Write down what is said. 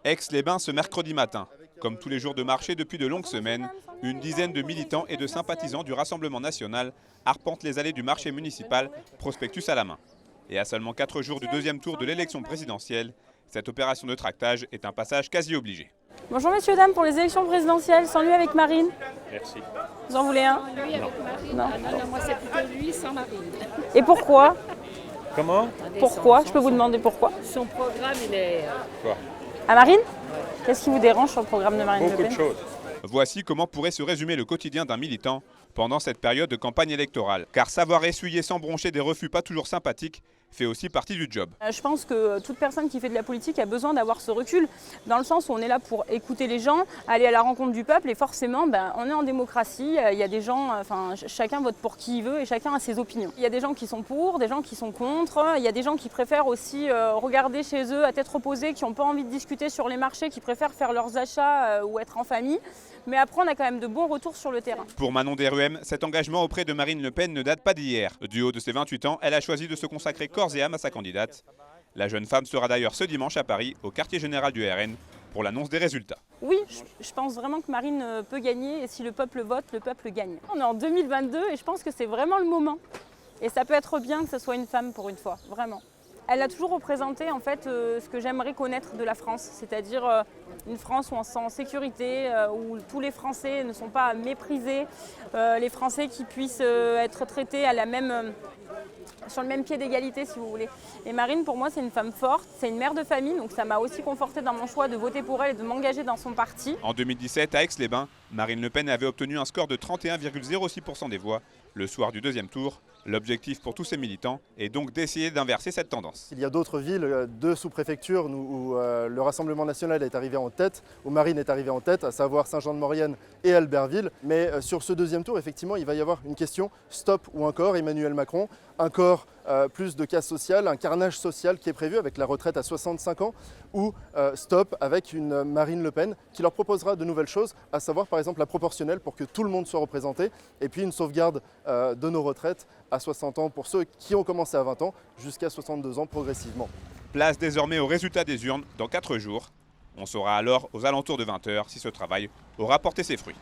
Aix-les-Bains ce mercredi matin. Comme tous les jours de marché depuis de longues semaines, une dizaine de militants et de sympathisants du Rassemblement national arpentent les allées du marché municipal, prospectus à la main. Et à seulement 4 jours du deuxième tour de l'élection présidentielle, cette opération de tractage est un passage quasi obligé. Bonjour messieurs, dames, pour les élections présidentielles, sans lui avec Marine. Merci. Vous en voulez un? Lui avec Marine. Non. Non, moi c'est plutôt lui sans Marine. Et pourquoi? Comment? Pourquoi? Je peux vous demander pourquoi? Son programme, il est... Quoi? À Marine? Qu'est-ce qui vous dérange sur le programme de Marine Le Beaucoup Pen? de choses. Voici comment pourrait se résumer le quotidien d'un militant pendant cette période de campagne électorale. Car savoir essuyer sans broncher des refus pas toujours sympathiques fait aussi partie du job. Je pense que toute personne qui fait de la politique a besoin d'avoir ce recul, dans le sens où on est là pour écouter les gens, aller à la rencontre du peuple, et forcément, on est en démocratie, il y a des gens, chacun vote pour qui il veut et chacun a ses opinions. Il y a des gens qui sont pour, des gens qui sont contre, il y a des gens qui préfèrent aussi regarder chez eux à tête reposée, qui n'ont pas envie de discuter sur les marchés, qui préfèrent faire leurs achats ou être en famille. Mais après, on a quand même de bons retours sur le terrain. Pour Manon Desruem, cet engagement auprès de Marine Le Pen ne date pas d'hier. Du haut de ses 28 ans, elle a choisi de se consacrer corps et âme à sa candidate. La jeune femme sera d'ailleurs ce dimanche à Paris, au quartier général du RN, pour l'annonce des résultats. Oui, je pense vraiment que Marine peut gagner, et si le peuple vote, le peuple gagne. On est en 2022 et je pense que c'est vraiment le moment. Et ça peut être bien que ce soit une femme pour une fois, vraiment. Elle a toujours représenté en fait ce que j'aimerais connaître de la France, c'est-à-dire une France où on se sent en sécurité, où tous les Français ne sont pas méprisés, les Français qui puissent être traités à sur le même pied d'égalité si vous voulez. Et Marine pour moi c'est une femme forte, c'est une mère de famille, donc ça m'a aussi confortée dans mon choix de voter pour elle et de m'engager dans son parti. En 2017, à Aix-les-Bains, Marine Le Pen avait obtenu un score de 31,06% des voix le soir du deuxième tour. L'objectif pour tous ces militants est donc d'essayer d'inverser cette tendance. Il y a d'autres villes, 2 sous-préfectures où le Rassemblement national est arrivé en tête, où Marine est arrivée en tête, à savoir Saint-Jean-de-Maurienne et Albertville. Mais sur ce deuxième tour, effectivement, il va y avoir une question stop ou encore Emmanuel Macron, encore plus de casse sociale, un carnage social qui est prévu avec la retraite à 65 ans, ou stop avec une Marine Le Pen qui leur proposera de nouvelles choses, à savoir par exemple la proportionnelle pour que tout le monde soit représenté, et puis une sauvegarde de nos retraites à 60 ans pour ceux qui ont commencé à 20 ans jusqu'à 62 ans progressivement. Place désormais aux résultats des urnes dans 4 jours. On saura alors aux alentours de 20 h si ce travail aura porté ses fruits.